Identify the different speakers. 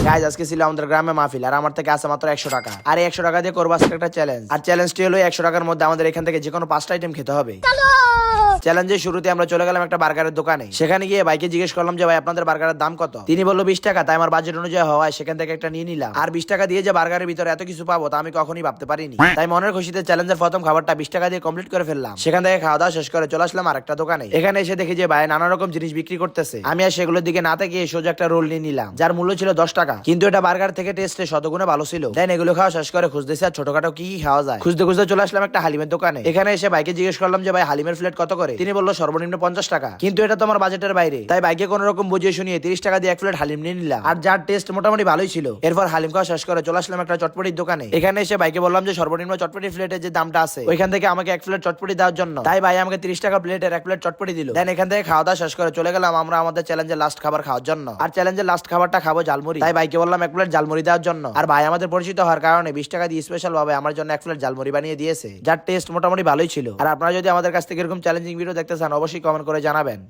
Speaker 1: Guys আজকে ছিল আমাদের গ্রামে মাহফিল, আর আমার থেকে আছে মাত্র 100 টাকা। আর 100 টাকা দিয়ে করবো আজকে একটা চ্যালেঞ্জ। আর চ্যালেঞ্জটি হলো 100 টাকার মধ্যে আমাদের এখান থেকে যে কোনো 5টা আইটেম খেতে হবে। চ্যালেঞ্জের শুরুতে আমরা চলে গেলাম একটা বার্গারের দোকানে। সেখানে গিয়ে ভাইকে জিজ্ঞেস করলাম যে ভাই আপনাদের বার্গারের দাম কত। তিনি বললো 20 টাকা। তাই আমার বাজেট অনুযায়ী হওয়ায় সেখান থেকে একটা নিয়ে নিলাম। আর 20 টাকা দিয়ে যে বার্গারের ভিতরে এত কিছু পাবো তা আমি কখনই ভাবতে পারিনি। তাই মনের খুশিতে চ্যালেঞ্জের প্রথম খাবারটা 20 টাকা দিয়ে কমপ্লিট করে ফেললাম। সেখান থেকে খাওয়া দাওয়া শেষ করে চলে আসলাম আরেকটা দোকানে। এখানে এসে দেখি যে ভাই নানা রকম জিনিস বিক্রি করতেছে। আমি আর সেগুলোর দিকে না তাকিয়ে সোজা একটা রোল নিয়ে নিলাম, যার মূল্য ছিল 10 টাকা। কিন্তু এটা বার্গার থেকে টেস্টে শতগুণে ভালো ছিল। দেন এগুলো খাওয়া শেষ করে খুঁজতেছি আর ছোটখাটো কি খাওয়া যায়। খুঁজতে খুঁজতে চলে আসলাম একটা হালিমের দোকানে। এখানে এসে ভাইকে জিজ্ঞেস করলাম যে ভাই হালিমের প্লেট কত করে। তিনি বললো সর্বনিম্ন 50 টাকা। কিন্তু এটা তো আমার বাজেটের বাইরে। তাই ভাইকে কোন রকম বুঝিয়ে শুনিয়ে 30 টাকা দিয়ে এক প্লেট হালিম নিয়ে নিলাম। আর যার টেস্ট মোটামুটি ভালোই ছিল। এরপর হালিম খাওয়া শেষ করে চলে আসলাম একটা চটপটির দোকানে। এখানে এসে ভাইকে বললাম যে সর্বনিম্ন চটপটি প্লেটের যে দামটা আছে ওইখান থেকে আমাকে এক প্লেট চটপটি দেওয়ার জন্য। তাই ভাই আমাকে 30 টাকা প্লেটের এক প্লেট চটপটি দিল। দেন এখান থেকে খাওয়া দাওয়া শেষ করে চলে গেলাম আমরা আমাদের চ্যালেঞ্জের লাস্ট খাবার খাওয়ার জন্য। আর চ্যালেঞ্জের লাস্ট খাবারটা খাবো ঝালমুড়ি। তাই ভাইকে বললাম এক প্লেট ঝালমুড়ি দেওয়ার জন্য। আর ভাই আমাদের পরিচিত হওয়ার কারণে 20 টাকা দিয়ে স্পেশাল ভাবে আমার জন্য এক প্লেট ঝালমুড়ি বানিয়ে দিয়েছে, যার টেস্ট মোটামুটি ভালোই ছিল। আর আপনারা যদি আমাদের কাছ থেকে এরকম চ্যালেঞ্জিং ভিডিও দেখতে চান অবশ্যই কমেন্ট করে জানাবেন।